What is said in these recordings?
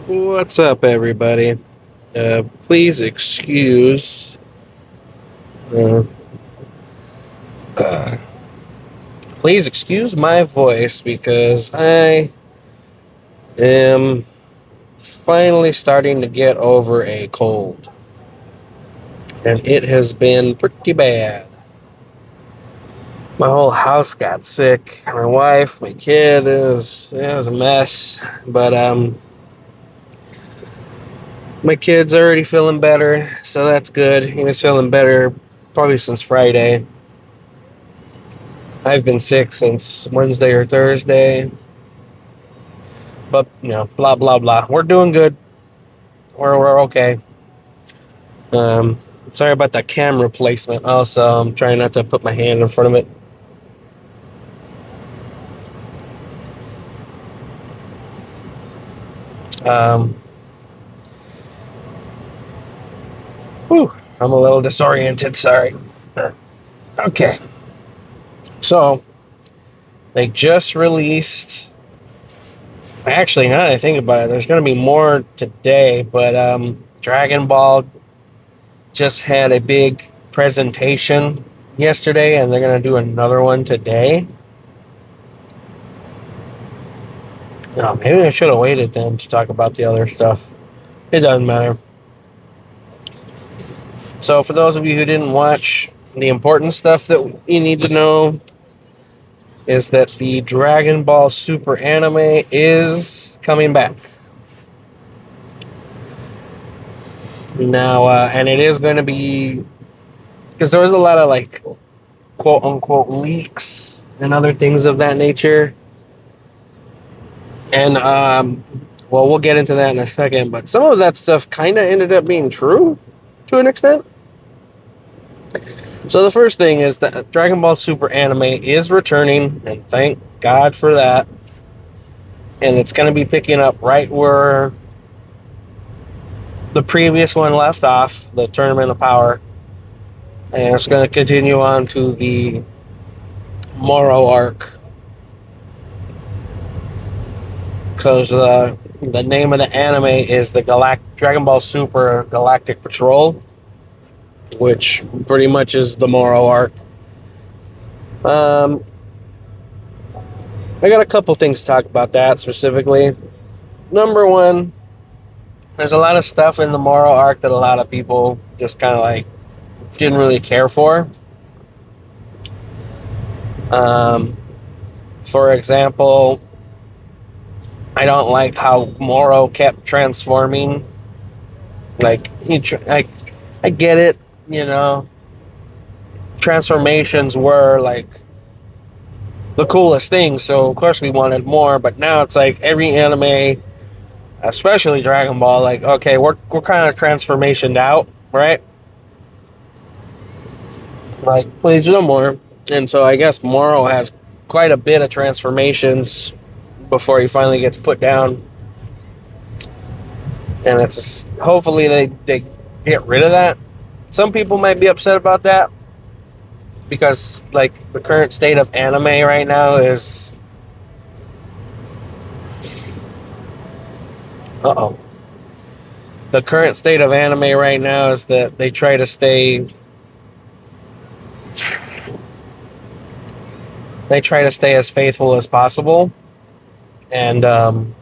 What's up, everybody? Please excuse. Uh, uh, please excuse my voice because I am finally starting to get over a cold, and it has been pretty bad. My whole house got sick. My wife, my kid is it was a mess, but my kid's already feeling better, so that's good. He was feeling better probably since Friday. I've been sick since Wednesday or Thursday, but blah blah blah. We're doing good. We're okay. Um, Sorry about that camera placement. Also, I'm trying not to put my hand in front of it. Um, Whew, I'm a little disoriented. Sorry. Okay, so they just released. Actually, now that I think about it, there's going to be more today. But Dragon Ball just had a big presentation yesterday, and they're going to do another one today. No, maybe I should have waited then to talk about the other stuff. It doesn't matter. So, for those of you who didn't watch, the important stuff that you need to know is that the Dragon Ball Super anime is coming back. Now, and it is going to be because there was a lot of like quote unquote leaks and other things of that nature. And, well, we'll get into that in a second, but some of that stuff kind of ended up being true to an extent. So the first thing is that Dragon Ball Super anime is returning, and thank God for that. And it's going to be picking up right where the previous one left off, the Tournament of Power. And it's going to continue on to the Moro arc. So the name of the anime is the Dragon Ball Super Galactic Patrol, which pretty much is the Moro arc. Um, I got a couple things to talk about that specifically. Number one, there's a lot of stuff in the Moro arc that a lot of people just kind of like didn't really care for. Um, for example, I don't like how Moro kept transforming. Like I get it, you know. Transformations were like the coolest thing, so of course we wanted more. But now it's like every anime, especially Dragon Ball, like okay, we're kind of transformationed out, right? Like please do more. And so I guess Moro has quite a bit of transformations before he finally gets put down. And it's just, hopefully they get rid of that. Some people might be upset about that because like the current state of anime right now is uh-oh. The current state of anime right now is that they try to stay as faithful as possible. And in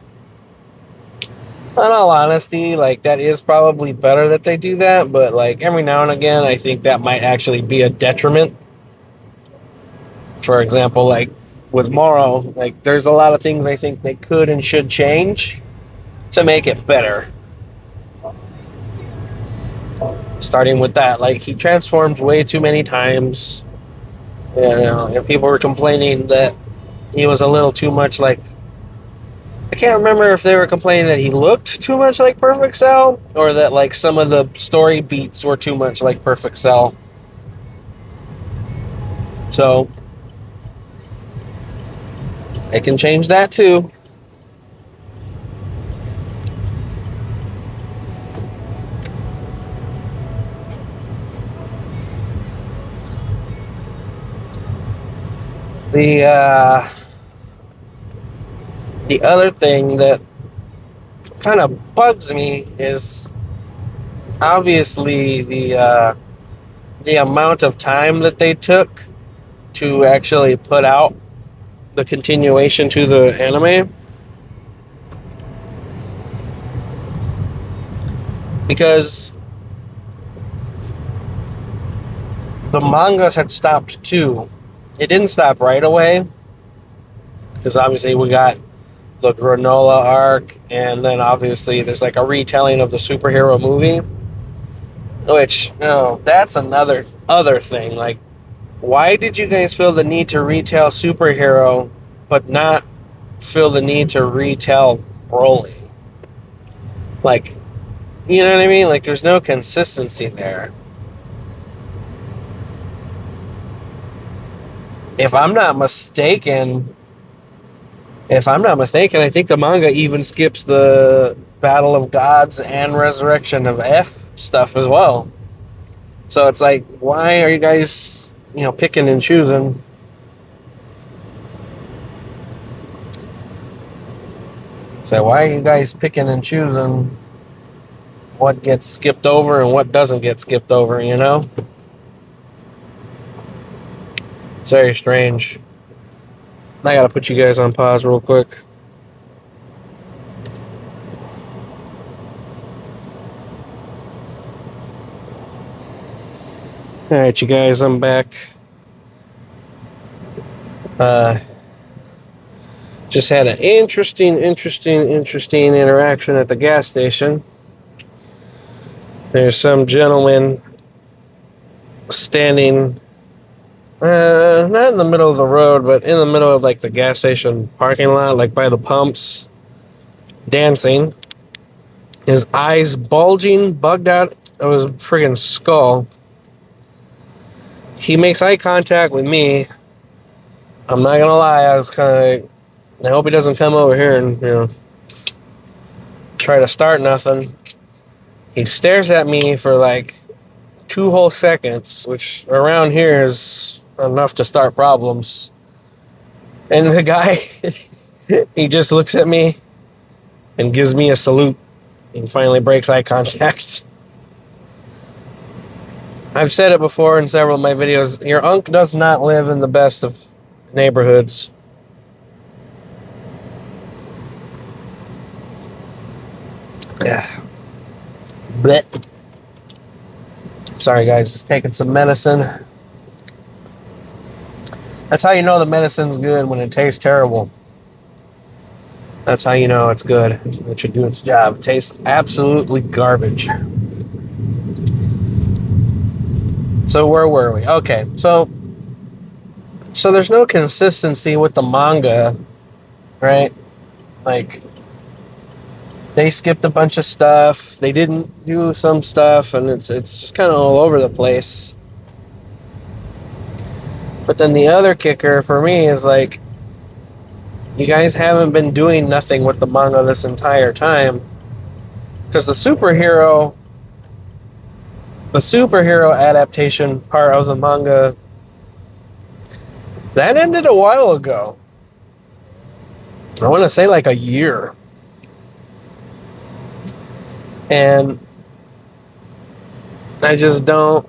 all honesty, like that is probably better that they do that, but like every now and again I think that might actually be a detriment. For example, like with Moro, like there's a lot of things I think they could and should change to make it better. Starting with that, like he transformed way too many times. You know, and people were complaining that he was a little too much like. I can't remember if they were complaining that he looked too much like Perfect Cell or that like some of the story beats were too much like Perfect Cell. So they can change that too. The the other thing that kind of bugs me is obviously the amount of time that they took to actually put out the continuation to the anime. Because the manga had stopped too. It didn't stop right away, because obviously we got the granola arc, and then obviously there's like a retelling of the superhero movie, which, you know, that's another other thing. Like, why did you guys feel the need to retell superhero but not feel the need to retell Broly? Like, you know what I mean? Like, there's no consistency there. If I'm not mistaken, I think the manga even skips the Battle of Gods and Resurrection of F stuff as well. So it's like, why are you guys, you know, picking and choosing? So why are you guys picking and choosing what gets skipped over and what doesn't get skipped over, you know? It's very strange. I gotta put you guys on pause real quick. All right, you guys, I'm back. Just had an interesting interaction at the gas station. There's some gentleman standing, not in the middle of the road, but in the middle of like the gas station parking lot, like by the pumps, dancing. His eyes bulging, bugged out of his friggin' skull. He makes eye contact with me. I'm not gonna lie, I was kind of like, I hope he doesn't come over here and, you know, try to start nothing. He stares at me for like 2 whole seconds, which around here is enough to start problems. And the guy, he just looks at me and gives me a salute and finally breaks eye contact. I've said it before in several of my videos, your unk does not live in the best of neighborhoods. Yeah. Blech. Sorry, guys, just taking some medicine. That's how you know the medicine's good, when it tastes terrible. That's how you know it's good. It should do its job. It tastes absolutely garbage. So where were we? Okay, so there's no consistency with the manga, right? Like, they skipped a bunch of stuff. They didn't do some stuff, and it's just kind of all over the place. But then the other kicker for me is like, you guys haven't been doing nothing with the manga this entire time, because the superhero adaptation part of the manga, that ended a while ago. I want to say like a year. And I just don't,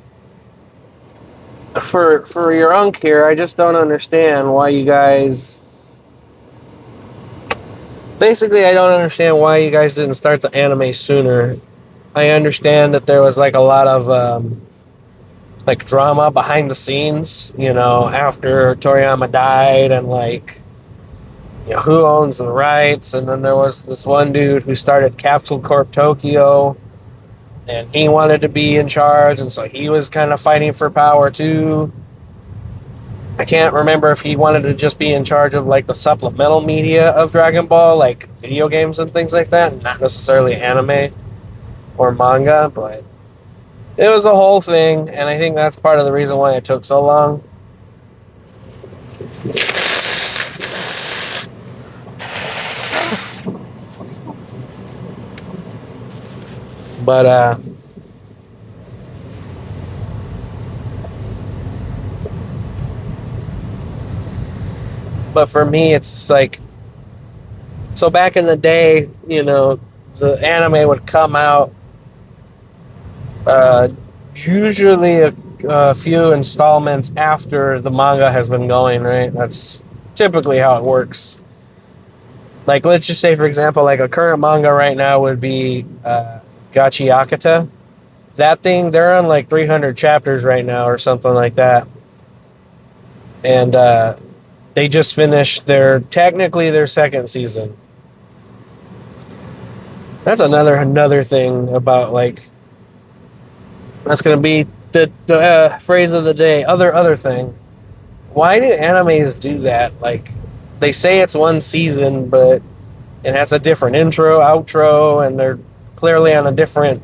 for your unk here, I just don't understand why you guys, basically I don't understand why you guys didn't start the anime sooner. I understand that there was like a lot of like drama behind the scenes, you know, after Toriyama died, and like, you know, who owns the rights. And then there was this one dude who started Capsule Corp Tokyo, and he wanted to be in charge, and so he was kind of fighting for power too. I can't remember if he wanted to just be in charge of like the supplemental media of Dragon Ball, like video games and things like that, not necessarily anime or manga, but it was a whole thing, and I think that's part of the reason why it took so long. But for me, it's like, so back in the day, you know, the anime would come out uh, usually a few installments after the manga has been going, right? That's typically how it works. Like, let's just say, for example, like a current manga right now would be Gachi Akata. That thing, they're on like 300 chapters right now or something like that. And they just finished technically their second season. That's another thing about, like, that's going to be the phrase of the day. Other thing. Why do animes do that? Like, they say it's one season, but it has a different intro, outro, and they're clearly on a different,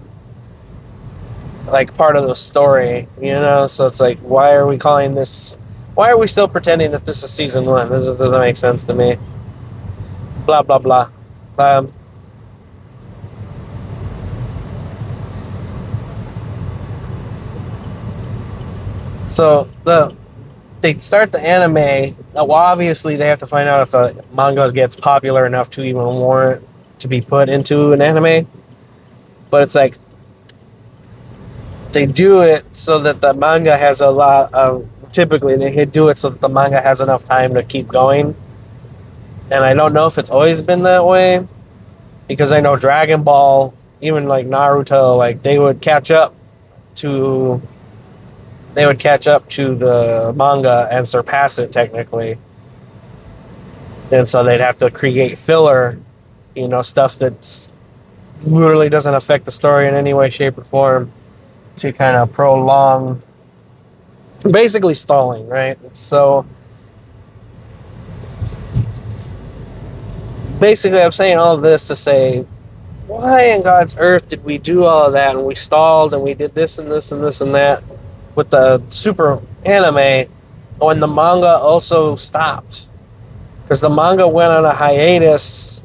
like, part of the story, you know? So it's like, why are we calling this? Why are we still pretending that this is season one? This doesn't make sense to me. Blah, blah, blah. Um, so they start the anime. Well, obviously they have to find out if the manga gets popular enough to even warrant to be put into an anime. But it's like they do it so that the manga has a lot of. Typically, they do it so that the manga has enough time to keep going. And I don't know if it's always been that way, because I know Dragon Ball, even like Naruto, like they would catch up to the manga and surpass it technically. And so they'd have to create filler, stuff that literally doesn't affect the story in any way, shape, or form to kind of prolong, basically stalling, right? So basically I'm saying all of this to say, why in God's earth did we do all of that, and we stalled and we did this and this and this and that with the super anime when the manga also stopped? Because the manga went on a hiatus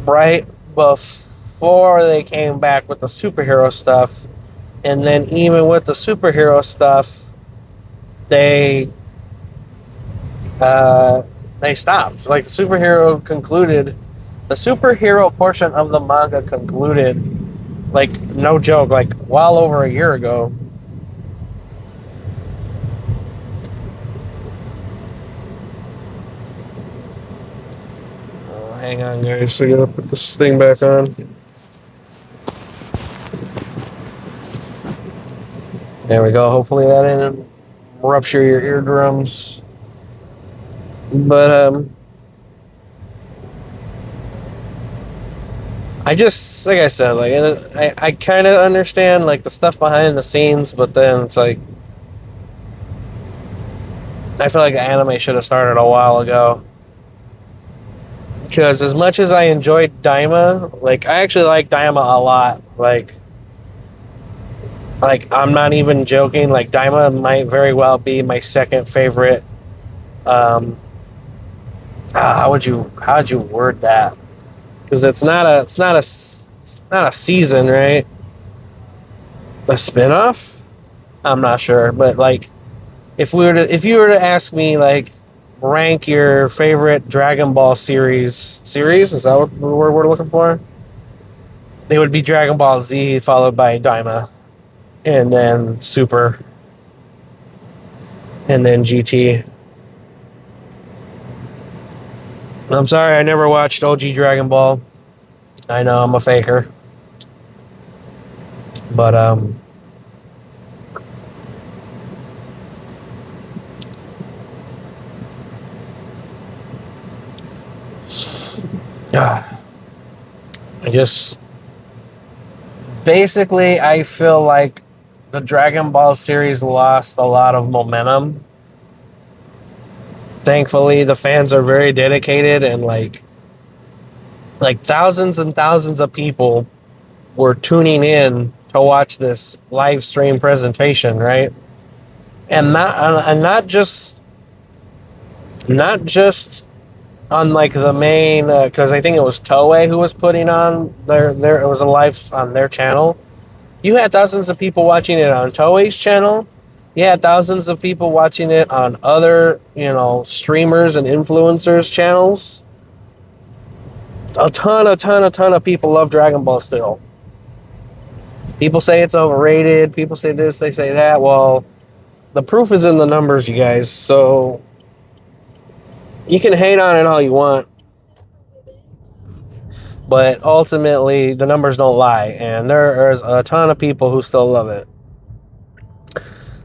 right before they came back with the superhero stuff. And then even with the superhero stuff, they stopped. Like, the superhero portion of the manga concluded, like, no joke, like well over a year ago. Hang on, guys. I gotta put this thing back on. There we go. Hopefully that didn't rupture your eardrums. But I just, like I said, like I kind of understand like the stuff behind the scenes, but then it's like I feel like the anime should have started a while ago. Because as much as I enjoyed Daima, like, I actually like Daima a lot. Like, I'm not even joking. Like, Daima might very well be my second favorite. How would you word that? Because it's not a season, right? A spinoff? I'm not sure, but like, if you were to ask me, like, rank your favorite Dragon Ball series, is that what word we're looking for? It would be Dragon Ball Z, followed by Daima, and then Super, and then GT. I'm sorry, I never watched OG Dragon Ball. I know, I'm a faker. But basically, I feel like the Dragon Ball series lost a lot of momentum. Thankfully, the fans are very dedicated, and like thousands and thousands of people were tuning in to watch this live stream presentation, right? And not just on like the main, because I think it was Toei who was putting on their it was a live on their channel. You had thousands of people watching it on Toei's channel. You had thousands of people watching it on other, streamers and influencers channels. a ton of people love Dragon Ball still. People say it's overrated. People say this, they say that. Well, the proof is in the numbers, you guys. So you can hate on it all you want, but ultimately the numbers don't lie, and there's a ton of people who still love it.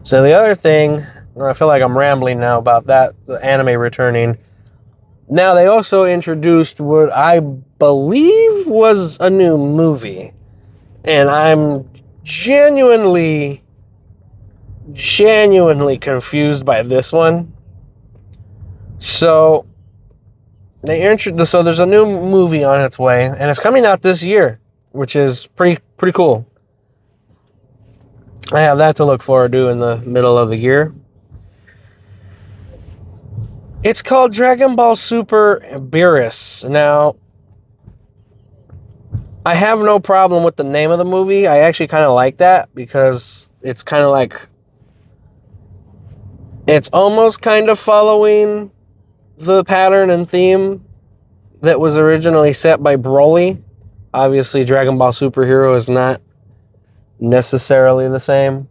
So the other thing, I feel like I'm rambling now about that, the anime returning. Now they also introduced what I believe was a new movie, and I'm genuinely confused by this one. So so there's a new movie on its way, and it's coming out this year, which is pretty cool. I have that to look forward to in the middle of the year. It's called Dragon Ball Super Beerus. Now, I have no problem with the name of the movie. I actually kind of like that because it's kind of like, it's almost kind of following the pattern and theme that was originally set by Broly. Obviously, Dragon Ball Superhero is not necessarily the same.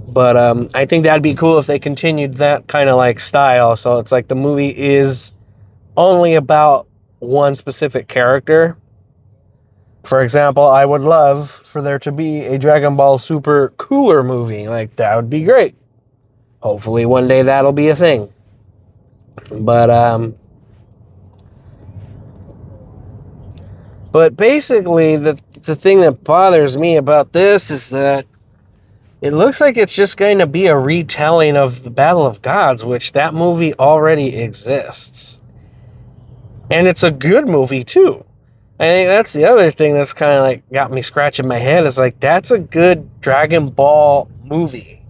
But I think that'd be cool if they continued that kind of like style. So it's like the movie is only about one specific character. For example, I would love for there to be a Dragon Ball Super Cooler movie. Like, that would be great. Hopefully one day that'll be a thing. But basically the thing that bothers me about this is that it looks like it's just going to be a retelling of the Battle of Gods, which that movie already exists. And it's a good movie too. I think that's the other thing that's kind of like got me scratching my head, is like, that's a good Dragon Ball movie.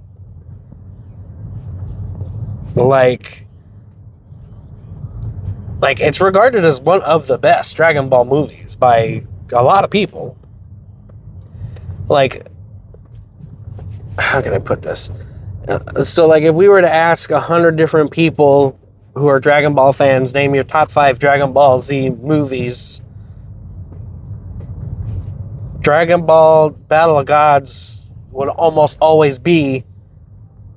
Like it's regarded as one of the best Dragon Ball movies by a lot of people. Like, how can I put this? So like, if we were to ask 100 different people who are Dragon Ball fans, name your top 5 Dragon Ball Z movies, Dragon Ball Battle of Gods would almost always be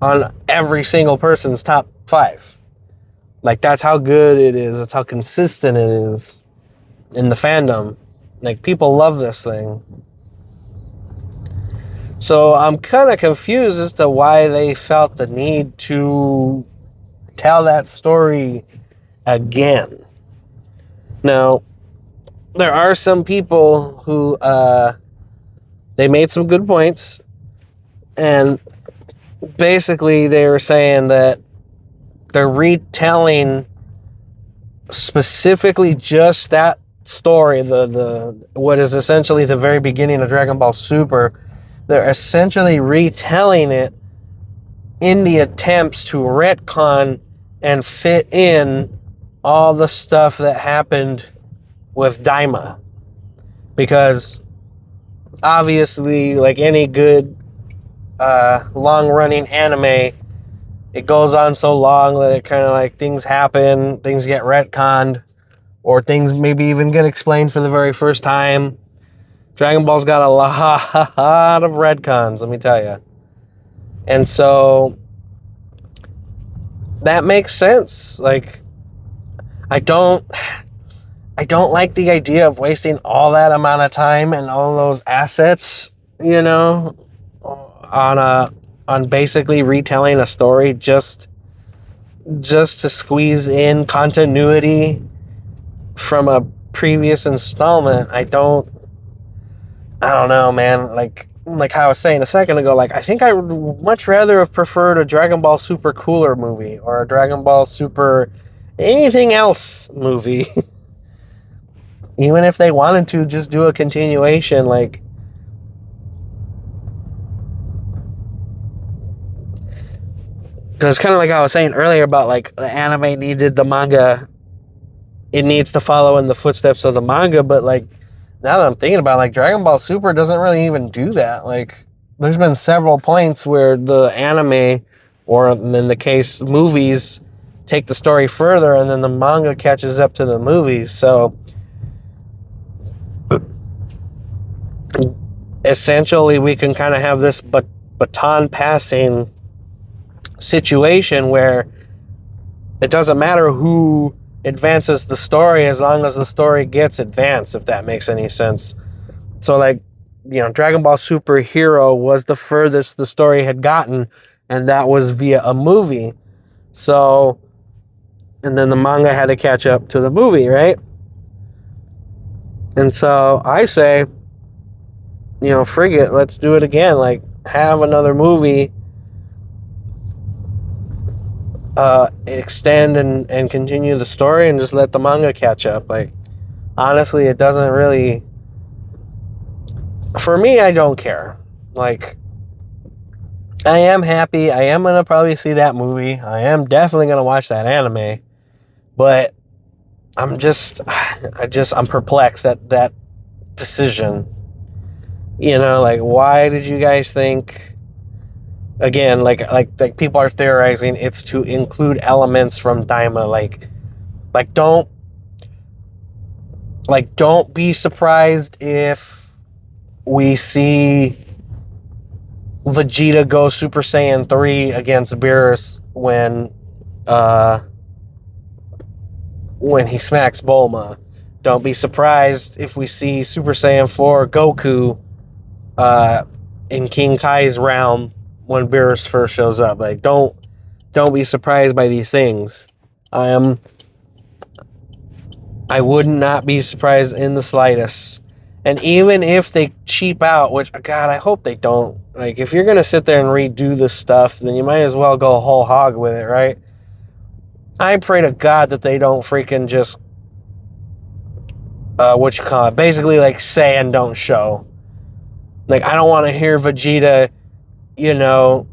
on every single person's top 5. Like, that's how good it is. That's how consistent it is in the fandom. Like, people love this thing. So I'm kind of confused as to why they felt the need to tell that story again. Now, there are some people who they made some good points, and basically they were saying that they're retelling specifically just that story, the what is essentially the very beginning of Dragon Ball Super. They're essentially retelling it in the attempts to retcon and fit in all the stuff that happened with Daima. Because obviously, like any good long-running anime, it goes on so long that it kind of like, things happen, things get retconned, or things maybe even get explained for the very first time. Dragon Ball's got a lot of retcons, let me tell you. And so that makes sense. Like, I don't like the idea of wasting all that amount of time and all those assets, you know, on basically retelling a story just to squeeze in continuity from a previous installment. I don't know, man. Like how I was saying a second ago, like, I think I would much rather have preferred a Dragon Ball Super Cooler movie or a Dragon Ball Super anything else movie. Even if they wanted to just do a continuation, like, because kind of like I was saying earlier about, like, the anime needed the manga. It needs to follow in the footsteps of the manga, but, like, now that I'm thinking about it, like, Dragon Ball Super doesn't really even do that. Like, there's been several points where the anime Or in the case, movies take the story further and then the manga catches up to the movies. So essentially we can kind of have this baton passing situation where it doesn't matter who advances the story as long as the story gets advanced, if that makes any sense. So like, Dragon Ball Super Hero was the furthest the story had gotten, and that was via a movie. So, and then the manga had to catch up to the movie, right? And so I say, frig it, let's do it again. Like, have another movie extend and continue the story and just let the manga catch up. Like, honestly, it doesn't really... For me, I don't care. Like, I am happy. I am going to probably see that movie. I am definitely going to watch that anime. But I'm perplexed at that decision. Like, why did you guys think... Again, like people are theorizing it's to include elements from Daima. Like don't be surprised if we see Vegeta go Super Saiyan 3 against Beerus when he smacks Bulma. Don't be surprised if we see Super Saiyan 4 Goku in King Kai's realm when Beerus first shows up. Like, don't be surprised by these things. I would not be surprised in the slightest. And even if they cheap out, which, God, I hope they don't. Like, if you're going to sit there and redo this stuff, then you might as well go whole hog with it, right? I pray to God that they don't freaking just, basically, like, say and don't show. Like, I don't want to hear Vegeta, I don't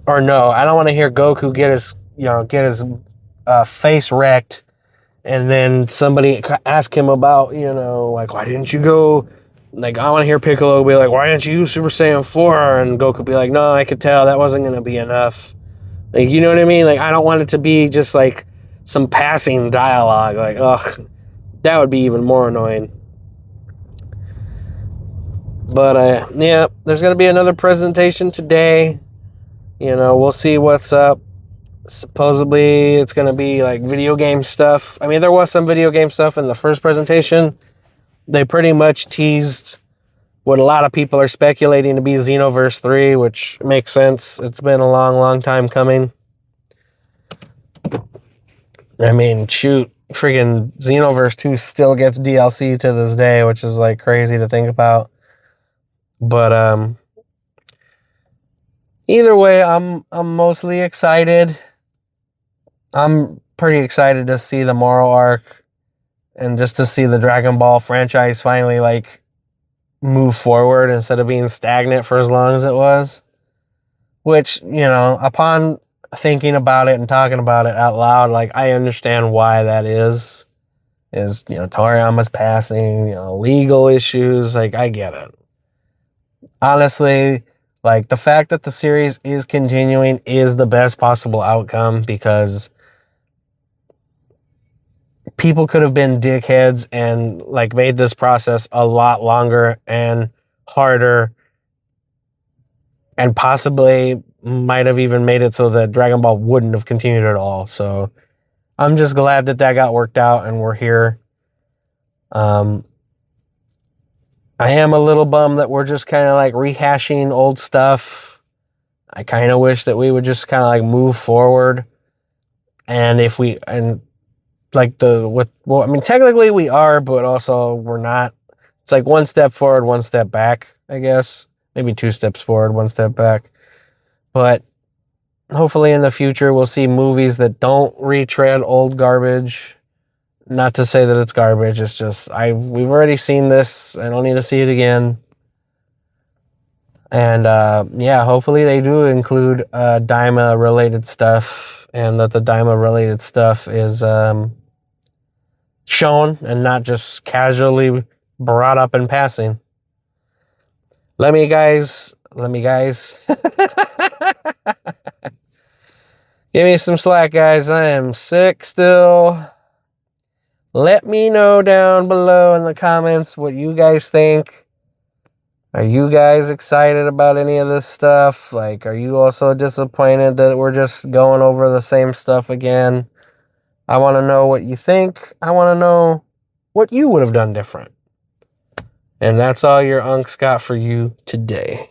want to hear Goku get his face wrecked, and then somebody ask him about, like, why didn't you go? Like, I want to hear Piccolo be like, why didn't you use Super Saiyan 4? And Goku be like, no, I could tell that wasn't going to be enough. Like, you know what I mean? Like, I don't want it to be just like some passing dialogue. Like, ugh, that would be even more annoying. But, yeah, there's going to be another presentation today. We'll see what's up. Supposedly, it's going to be, like, video game stuff. I mean, there was some video game stuff in the first presentation. They pretty much teased what a lot of people are speculating to be Xenoverse 3, which makes sense. It's been a long, long time coming. I mean, shoot, friggin' Xenoverse 2 still gets DLC to this day, which is, like, crazy to think about. But either way, I'm mostly excited. I'm pretty excited to see the Moro arc and just to see the Dragon Ball franchise finally like move forward instead of being stagnant for as long as it was. Which, upon thinking about it and talking about it out loud, like, I understand why that is, Toriyama's passing, legal issues, like, I get it. Honestly, like, the fact that the series is continuing is the best possible outcome, because people could have been dickheads and, like, made this process a lot longer and harder, and possibly might have even made it so that Dragon Ball wouldn't have continued at all. So I'm just glad that got worked out and we're here. I am a little bummed that we're just kind of like rehashing old stuff. I kind of wish that we would just kind of like move forward. And technically we are, but also we're not. It's like one step forward, one step back, I guess. Maybe 2 steps forward, 1 step back. But hopefully in the future we'll see movies that don't retread old garbage. Not to say that it's garbage, it's just we've already seen this. I don't need to see it again. And hopefully they do include Daima related stuff, and that the Daima related stuff is shown and not just casually brought up in passing. Let me guys. Give me some slack, guys. I am sick still. Let me know down below in the comments what you guys think. Are you guys excited about any of this stuff? Like, are you also disappointed that we're just going over the same stuff again? I want to know what you think. I want to know what you would have done different. And that's all your unks got for you today.